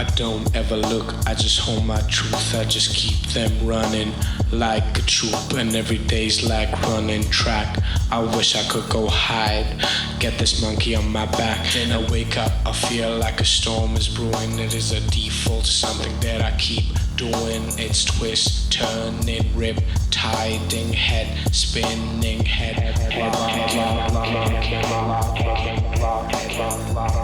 I don't ever look, I just hold my truth. I just keep them running like a troop, and every day's like running track. I wish I could go hide, get this monkey on my back. Then I wake up, I feel like a storm is brewing. It is a default, something that I keep doing. It's twist, turning, rip, tiding, head, spinning, head, head, head, head, head, head, head, head, head, head, head, head, head, head, head,